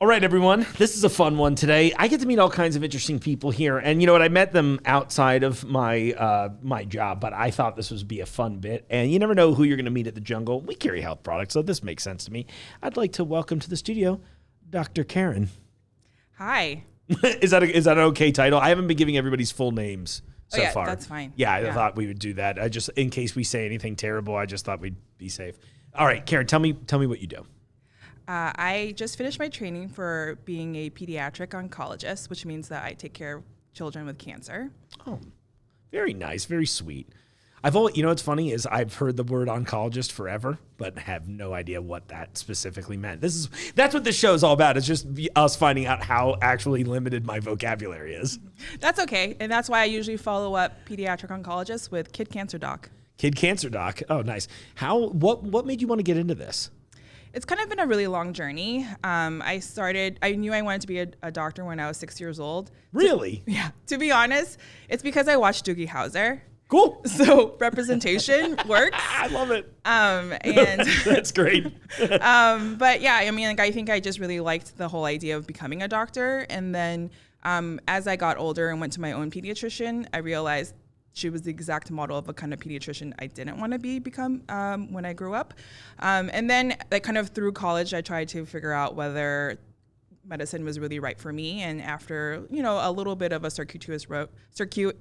All right, everyone, this is a fun one today. I get to meet all kinds of interesting people here. And you know what? I met them outside of my my job, but I thought this would be a fun bit. And you never know who you're going to meet at the jungle. We carry health products, so this makes sense to me. I'd like to welcome to the studio Dr. Karen. Hi. Is that an okay title? I haven't been giving everybody's full names so far. That's fine. Yeah, I thought we would do that. I just, in case we say anything terrible, I just thought we'd be safe. All right, Karen, tell me what you do. I just finished my training for being a pediatric oncologist, which means that I take care of children with cancer. Oh, very nice, very sweet. What's funny is I've heard the word oncologist forever, but have no idea what that specifically meant. That's what this show is all about. It's just us finding out how actually limited my vocabulary is. That's okay, and that's why I usually follow up pediatric oncologist with kid cancer doc. Kid cancer doc. Oh, nice. What made you want to get into this? It's kind of been a really long journey. I knew I wanted to be a doctor when I was 6 years old. Really? To be honest, it's because I watched Doogie Howser. Cool. So representation works. I love it. And that's great. But yeah, I think I just really liked the whole idea of becoming a doctor. And then as I got older and went to my own pediatrician, I realized she was the exact model of a kind of pediatrician I didn't want to become when I grew up. And then kind of through college, I tried to figure out whether medicine was really right for me. And after, a little bit of a circuitous route through...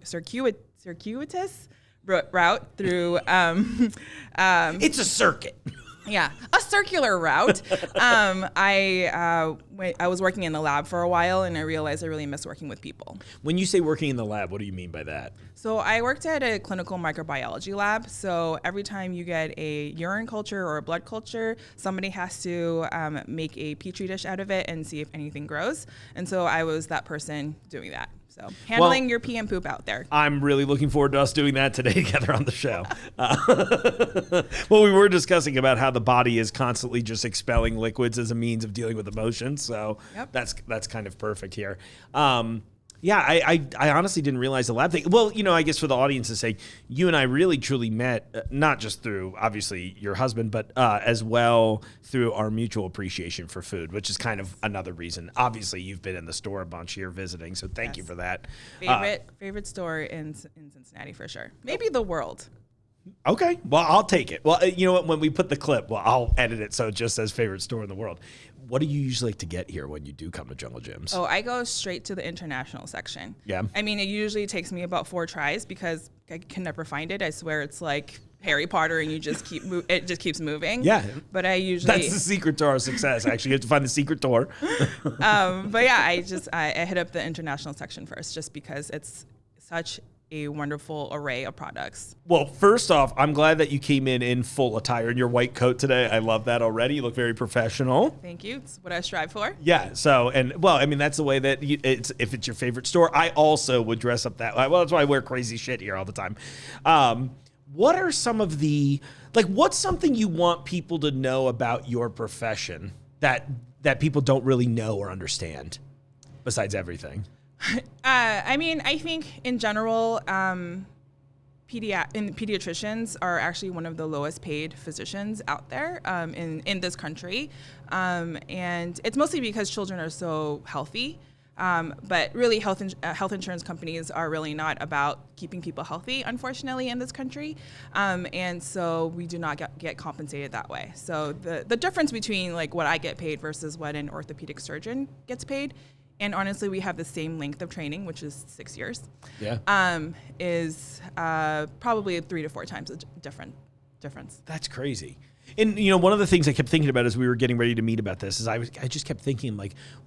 it's a circuit. Yeah, a circular route. I was working in the lab for a while, and I realized I really miss working with people. When you say working in the lab, what do you mean by that? So I worked at a clinical microbiology lab. So every time you get a urine culture or a blood culture, somebody has to make a petri dish out of it and see if anything grows. And so I was that person doing that. So handling your pee and poop out there. I'm really looking forward to us doing that today together on the show. Well, we were discussing about how the body is constantly just expelling liquids as a means of dealing with emotions. So that's kind of perfect here. I honestly didn't realize the lab thing. Well, I guess for the audience's sake, you and I really truly met, not just through, obviously, your husband, but as well through our mutual appreciation for food, which is kind of another reason. Obviously, you've been in the store a bunch here visiting, so thank you for that. Favorite store in Cincinnati for sure. Maybe the world. Okay, well, I'll take it. Well, you know what? When we put the clip, I'll edit it so it just says favorite store in the world. What do you usually like to get here when you do come to Jungle Gyms? Oh, I go straight to the international section. Yeah. It usually takes me about 4 tries because I can never find it. I swear it's like Harry Potter and you just it just keeps moving. Yeah. But I usually... That's the secret to our success, actually. You have to find the secret door. But yeah, I hit up the international section first just because it's such a wonderful array of products. Well, first off, I'm glad that you came in full attire in your white coat today. I love that already. You look very professional. Thank you. It's what I strive for. Yeah. So, that's the way that if it's your favorite store, I also would dress up that way. Well, that's why I wear crazy shit here all the time. What are some of what's something you want people to know about your profession that people don't really know or understand besides everything? I think in general, pediatricians are actually one of the lowest paid physicians out there in this country. And it's mostly because children are so healthy. But really health insurance companies are really not about keeping people healthy, unfortunately, in this country. And so we do not get compensated that way. So the difference between what I get paid versus what an orthopedic surgeon gets paid, and honestly, we have the same length of training, which is 6 years. Yeah. Is probably 3 to 4 times a difference. That's crazy. And one of the things I kept thinking about as we were getting ready to meet about this is I just kept thinking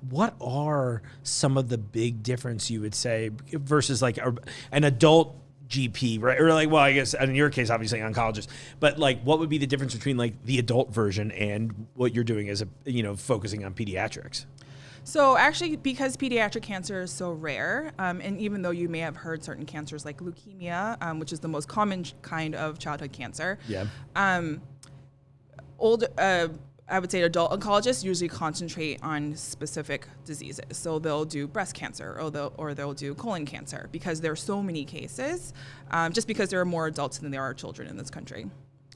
what are some of the big difference you would say versus an adult GP, right? Or I guess in your case, obviously oncologist, but what would be the difference between the adult version and what you're doing as focusing on pediatrics? So actually, because pediatric cancer is so rare, and even though you may have heard certain cancers like leukemia, which is the most common kind of childhood cancer, I would say adult oncologists usually concentrate on specific diseases. So they'll do breast cancer or they'll do colon cancer because there are so many cases, just because there are more adults than there are children in this country.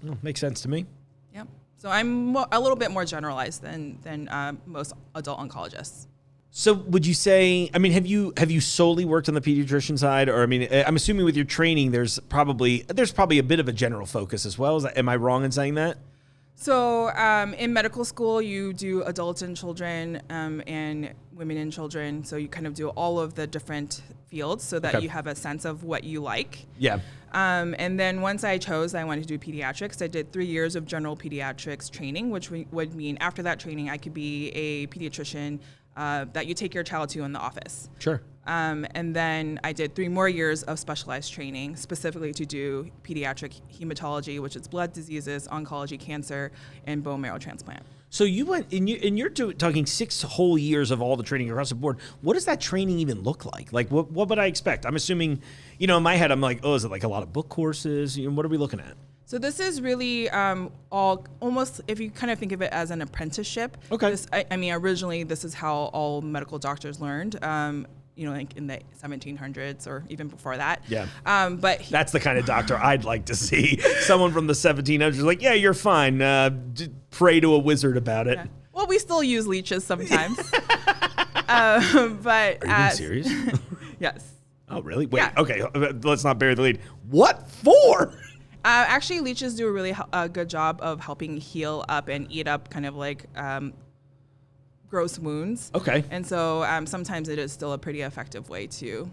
Oh, makes sense to me. Yep. So I'm a little bit more generalized than most adult oncologists. So would you say, I mean, have you solely worked on the pediatrician side? Or, I mean, I'm assuming with your training, there's probably a bit of a general focus as well. Am I wrong in saying that? So in medical school, you do adults and children and women and children. So you kind of do all of the different fields so that you have a sense of what you like. Yeah. And then once I wanted to do pediatrics, I did 3 years of general pediatrics training, which would mean after that training, I could be a pediatrician that you take your child to in the office. Sure. And then I did 3 more years of specialized training, specifically to do pediatric hematology, which is blood diseases, oncology, cancer, and bone marrow transplant. So you went, and you're talking 6 whole years of all the training across the board. What does that training even look like? Like, what would I expect? I'm assuming, in my head, I'm like, oh, is it like a lot of book courses? What are we looking at? So this is really all almost, if you kind of think of it as an apprenticeship. Okay. Originally, this is how all medical doctors learned. Like in the 1700s or even before that. Yeah. But that's the kind of doctor I'd like to see. Someone from the 1700s like, yeah, you're fine. Pray to a wizard about it. Yeah. Well, we still use leeches sometimes. But are you being serious? Yes. Oh, really? Wait. Yeah. Okay. Let's not bury the lead. What for? Actually, leeches do a really good job of helping heal up and eat up kind of like gross wounds. Okay. And so sometimes it is still a pretty effective way to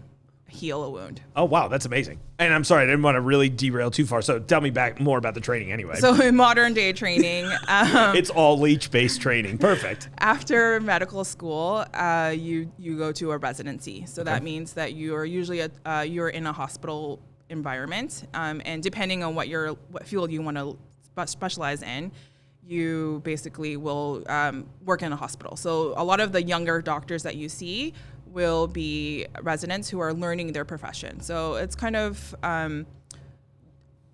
heal a wound. Oh, wow. That's amazing. And I'm sorry, I didn't want to really derail too far. So tell me more about the training anyway. So in modern day training, it's all leech-based training. Perfect. After medical school, you go to a residency. So that means that you are usually you're in a hospital environment. And depending on what field you want to specialize in, you basically will work in a hospital. So a lot of the younger doctors that you see will be residents who are learning their profession. So it's kind of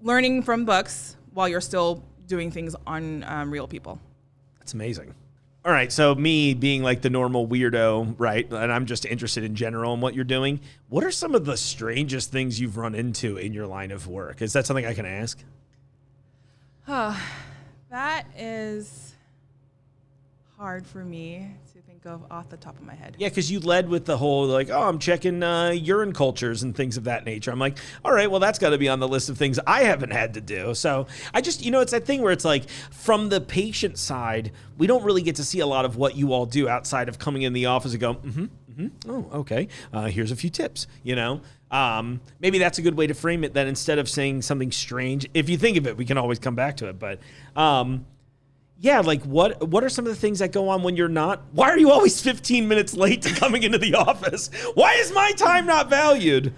learning from books while you're still doing things on real people. That's amazing. All right, so me being like the normal weirdo, right, and I'm just interested in general in what you're doing, what are some of the strangest things you've run into in your line of work? Is that something I can ask? That is hard for me to think of off the top of my head. Yeah, because you led with the whole, like, oh, I'm checking urine cultures and things of that nature. I'm like, all right, well, that's got to be on the list of things I haven't had to do. So I just, it's that thing where it's like, from the patient side, we don't really get to see a lot of what you all do outside of coming in the office and go, oh, okay, here's a few tips, Maybe that's a good way to frame it, that instead of saying something strange, if you think of it, we can always come back to it. But yeah, like what are some of the things that go on when you're not? Why are you always 15 minutes late to coming into the office? Why is my time not valued?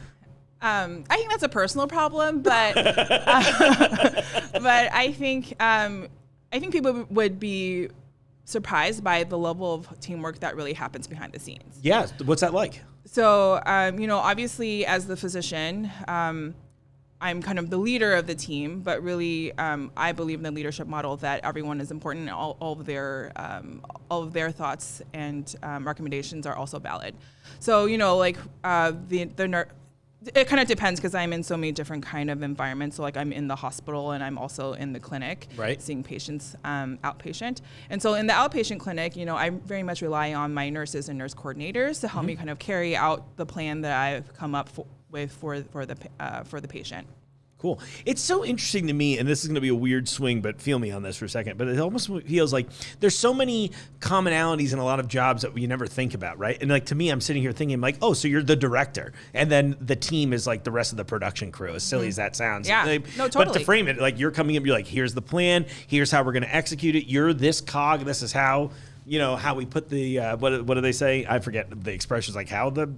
I think that's a personal problem, but but I think people would be surprised by the level of teamwork that really happens behind the scenes. Yeah, what's that like? So, obviously as the physician, I'm kind of the leader of the team, but really I believe in the leadership model that everyone is important and all of their thoughts and recommendations are also valid. So, it kind of depends because I'm in so many different kind of environments. So like I'm in the hospital and I'm also in the clinic, seeing patients outpatient. And so in the outpatient clinic, I very much rely on my nurses and nurse coordinators to help me kind of carry out the plan that I've come up with for the patient. Cool. It's so interesting to me, and this is going to be a weird swing, but feel me on this for a second, but it almost feels like there's so many commonalities in a lot of jobs that we never think about, right? And like to me, I'm sitting here thinking like, oh, so you're the director, and then the team is like the rest of the production crew, as silly as that sounds. Yeah, no, totally. But to frame it, like you're coming up, you're like, here's the plan, here's how we're going to execute it, you're this cog, this is how, how we put the, what do they say? I forget the expressions, like how the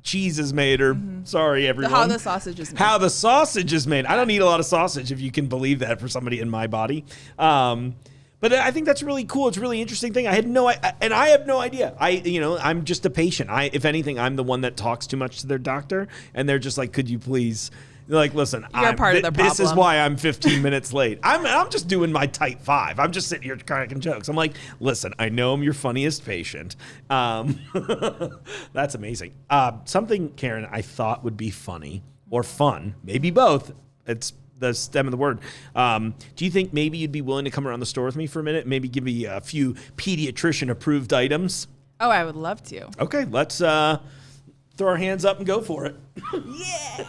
cheese is made, or sorry everyone, how the sausage is made. How the sausage is made. I don't eat a lot of sausage, if you can believe that, for somebody in my body. But I think that's really cool. It's a really interesting thing. I have no idea. I'm just a patient. If anything, I'm the one that talks too much to their doctor, and they're just like, could you please? Like, listen, you're part of the problem. This is why I'm 15 minutes late. I'm just doing my type 5. I'm just sitting here cracking jokes. I'm like, listen, I know I'm your funniest patient. That's amazing. Something, Karen, I thought would be funny or fun, maybe both. It's the stem of the word. Do you think maybe you'd be willing to come around the store with me for a minute? Maybe give me a few pediatrician approved items? Oh, I would love to. Okay, let's throw our hands up and go for it. Yeah.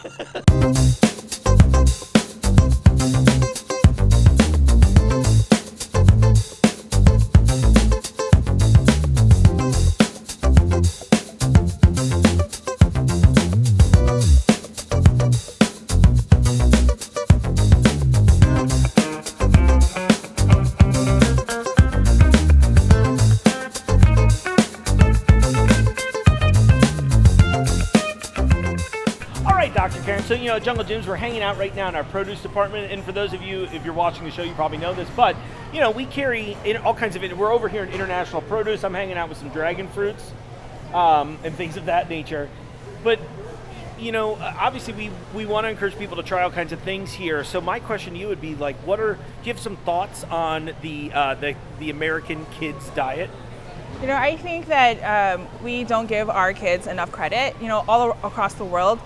Dr. Karen. So, at Jungle Gyms, we're hanging out right now in our produce department. And for those of you, if you're watching the show, you probably know this. But, we carry all kinds of it. We're over here in international produce. I'm hanging out with some dragon fruits and things of that nature. But, obviously we want to encourage people to try all kinds of things here. So my question to you would be do you have some thoughts on the American kids diet? I think that we don't give our kids enough credit. All across the world,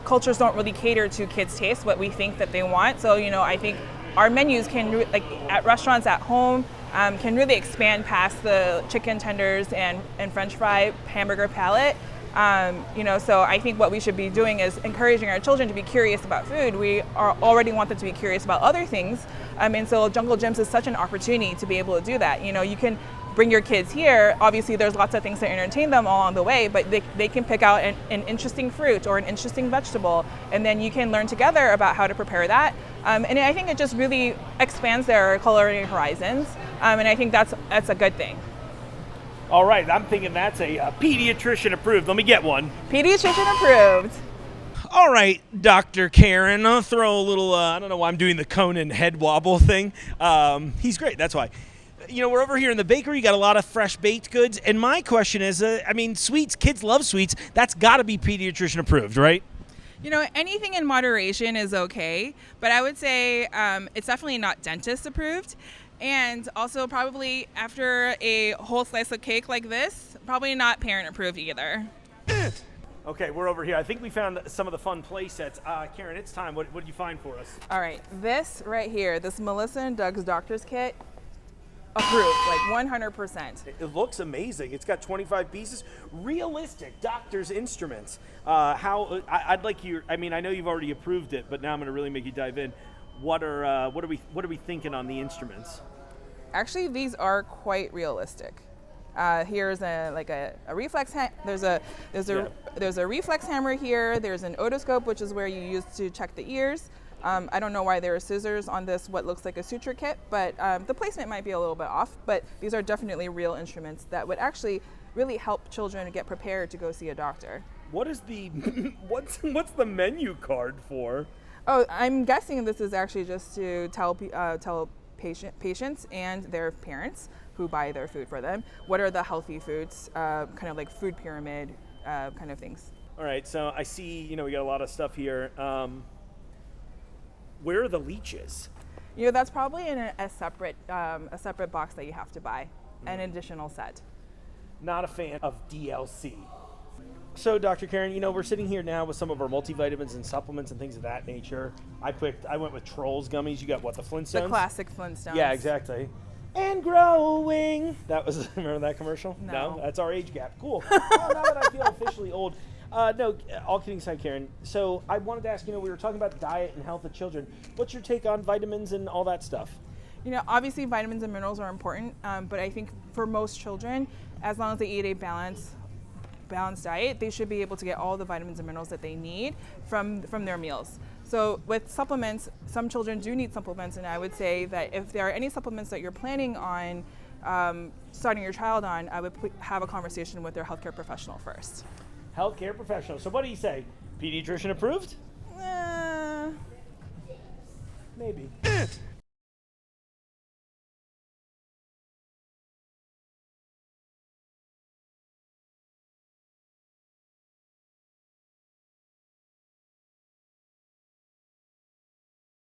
cultures don't really cater to kids' taste, what we think that they want. So, I think our menus can, at restaurants at home, can really expand past the chicken tenders and French fry hamburger palette. So I think what we should be doing is encouraging our children to be curious about food. We already want them to be curious about other things. And so Jungle Gyms is such an opportunity to be able to do that. You can bring your kids here. Obviously, there's lots of things that entertain them along the way, but they can pick out an interesting fruit or an interesting vegetable, and then you can learn together about how to prepare that. And I think it just really expands their culinary horizons, and I think that's a good thing. All right, I'm thinking that's a pediatrician approved. Let me get one. Pediatrician approved. All right, Dr. Karen, I'll throw a little, I don't know why I'm doing the Conan head wobble thing. He's great, that's why. We're over here in the bakery, got a lot of fresh baked goods, and my question is, sweets, kids love sweets, that's got to be pediatrician approved, right? Anything in moderation is okay, but I would say it's definitely not dentist approved. And also probably after a whole slice of cake like this, probably not parent approved either. Okay, we're over here. I think we found some of the fun play sets. Karen, it's time. What did you find for us? All right, this right here, this Melissa and Doug's doctor's kit, approved, 100%. It looks amazing. It's got 25 pieces. Realistic doctor's instruments. I'd like you. I know you've already approved it, but now I'm going to really make you dive in. What are we thinking on the instruments? Actually, these are quite realistic. Here's a reflex. There's a reflex hammer here. There's an otoscope, which is where you use to check the ears. I don't know why there are scissors on this, what looks like a suture kit, but the placement might be a little bit off. But these are definitely real instruments that would actually really help children get prepared to go see a doctor. What is the what's the menu card for? Oh, I'm guessing this is actually just to tell patients and their parents who buy their food for them what are the healthy foods, kind of like food pyramid kind of things. All right, so I see we got a lot of stuff here. Where are the leeches? That's probably in a separate box that you have to buy, an additional set. Not a fan of DLC. So, Dr. Karen, we're sitting here now with some of our multivitamins and supplements and things of that nature. I went with Trolls gummies. You got what, the Flintstones? The classic Flintstones. Yeah, exactly. And growing. That was, remember that commercial? No. That's our age gap. Cool. Well, now that I feel officially old. No, all kidding aside, Karen. So I wanted to ask, we were talking about diet and health of children. What's your take on vitamins and all that stuff? Obviously vitamins and minerals are important, but I think for most children, as long as they eat a balanced diet, they should be able to get all the vitamins and minerals that they need from their meals. So with supplements, some children do need supplements, and I would say that if there are any supplements that you're planning on starting your child on, I would have a conversation with their healthcare professional first. Healthcare professional. So what do you say? Pediatrician approved? Maybe.